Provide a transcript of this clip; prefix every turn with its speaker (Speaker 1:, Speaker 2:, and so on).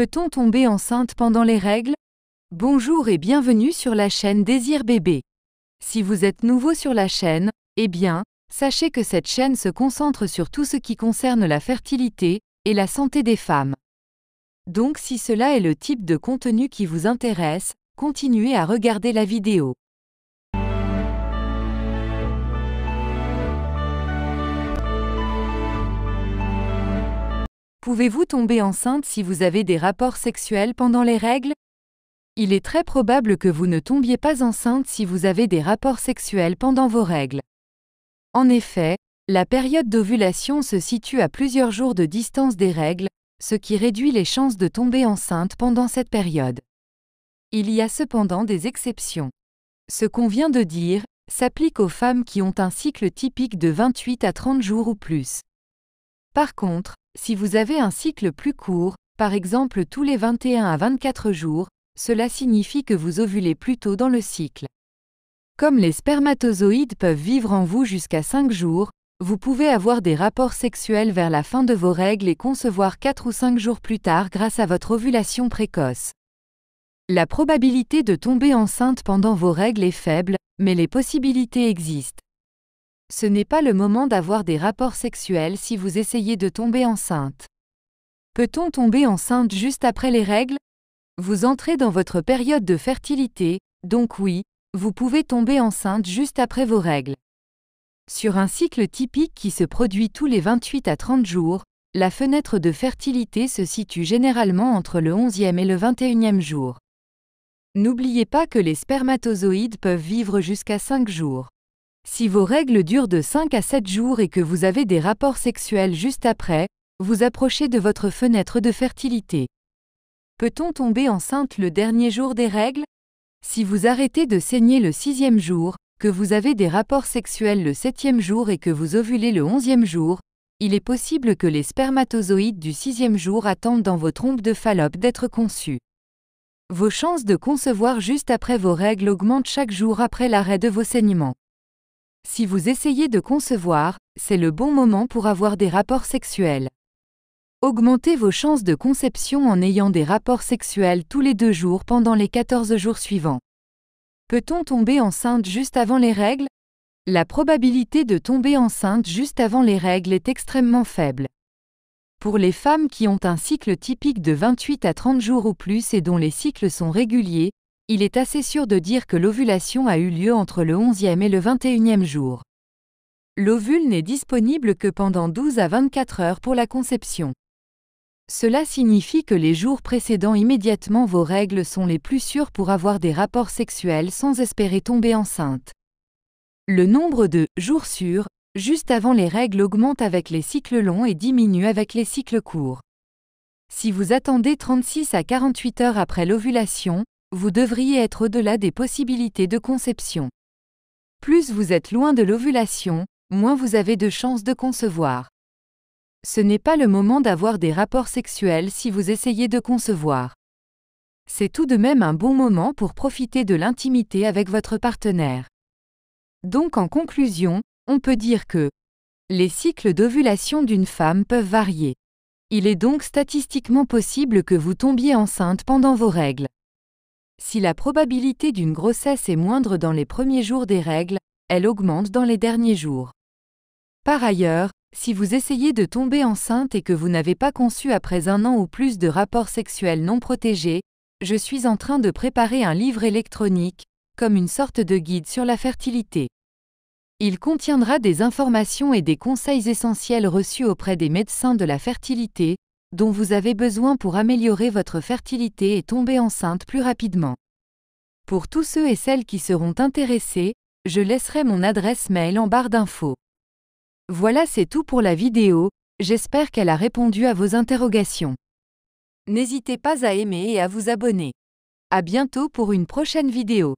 Speaker 1: Peut-on tomber enceinte pendant les règles? Bonjour et bienvenue sur la chaîne Désir Bébé. Si vous êtes nouveau sur la chaîne, eh bien, sachez que cette chaîne se concentre sur tout ce qui concerne la fertilité et la santé des femmes. Donc si cela est le type de contenu qui vous intéresse, continuez à regarder la vidéo. Pouvez-vous tomber enceinte si vous avez des rapports sexuels pendant les règles? Il est très probable que vous ne tombiez pas enceinte si vous avez des rapports sexuels pendant vos règles. En effet, la période d'ovulation se situe à plusieurs jours de distance des règles, ce qui réduit les chances de tomber enceinte pendant cette période. Il y a cependant des exceptions. Ce qu'on vient de dire s'applique aux femmes qui ont un cycle typique de 28 à 30 jours ou plus. Par contre, si vous avez un cycle plus court, par exemple tous les 21 à 24 jours, cela signifie que vous ovulez plus tôt dans le cycle. Comme les spermatozoïdes peuvent vivre en vous jusqu'à 5 jours, vous pouvez avoir des rapports sexuels vers la fin de vos règles et concevoir 4 ou 5 jours plus tard grâce à votre ovulation précoce. La probabilité de tomber enceinte pendant vos règles est faible, mais les possibilités existent. Ce n'est pas le moment d'avoir des rapports sexuels si vous essayez de tomber enceinte. Peut-on tomber enceinte juste après les règles? Vous entrez dans votre période de fertilité, donc oui, vous pouvez tomber enceinte juste après vos règles. Sur un cycle typique qui se produit tous les 28 à 30 jours, la fenêtre de fertilité se situe généralement entre le 11e et le 21e jour. N'oubliez pas que les spermatozoïdes peuvent vivre jusqu'à 5 jours. Si vos règles durent de 5 à 7 jours et que vous avez des rapports sexuels juste après, vous approchez de votre fenêtre de fertilité. Peut-on tomber enceinte le dernier jour des règles? Si vous arrêtez de saigner le 6e jour, que vous avez des rapports sexuels le 7e jour et que vous ovulez le 11e jour, il est possible que les spermatozoïdes du 6e jour attendent dans vos trompes de Fallope d'être conçus. Vos chances de concevoir juste après vos règles augmentent chaque jour après l'arrêt de vos saignements. Si vous essayez de concevoir, c'est le bon moment pour avoir des rapports sexuels. Augmentez vos chances de conception en ayant des rapports sexuels tous les 2 jours pendant les 14 jours suivants. Peut-on tomber enceinte juste avant les règles? La probabilité de tomber enceinte juste avant les règles est extrêmement faible. Pour les femmes qui ont un cycle typique de 28 à 30 jours ou plus et dont les cycles sont réguliers, il est assez sûr de dire que l'ovulation a eu lieu entre le 11e et le 21e jour. L'ovule n'est disponible que pendant 12 à 24 heures pour la conception. Cela signifie que les jours précédant immédiatement vos règles sont les plus sûrs pour avoir des rapports sexuels sans espérer tomber enceinte. Le nombre de jours sûrs, juste avant les règles augmente avec les cycles longs et diminue avec les cycles courts. Si vous attendez 36 à 48 heures après l'ovulation, vous devriez être au-delà des possibilités de conception. Plus vous êtes loin de l'ovulation, moins vous avez de chances de concevoir. Ce n'est pas le moment d'avoir des rapports sexuels si vous essayez de concevoir. C'est tout de même un bon moment pour profiter de l'intimité avec votre partenaire. Donc en conclusion, on peut dire que les cycles d'ovulation d'une femme peuvent varier. Il est donc statistiquement possible que vous tombiez enceinte pendant vos règles. Si la probabilité d'une grossesse est moindre dans les premiers jours des règles, elle augmente dans les derniers jours. Par ailleurs, si vous essayez de tomber enceinte et que vous n'avez pas conçu après 1 an ou plus de rapports sexuels non protégés, je suis en train de préparer un livre électronique, comme une sorte de guide sur la fertilité. Il contiendra des informations et des conseils essentiels reçus auprès des médecins de la fertilité, dont vous avez besoin pour améliorer votre fertilité et tomber enceinte plus rapidement. Pour tous ceux et celles qui seront intéressés, je laisserai mon adresse mail en barre d'infos. Voilà, c'est tout pour la vidéo, j'espère qu'elle a répondu à vos interrogations. N'hésitez pas à aimer et à vous abonner. À bientôt pour une prochaine vidéo.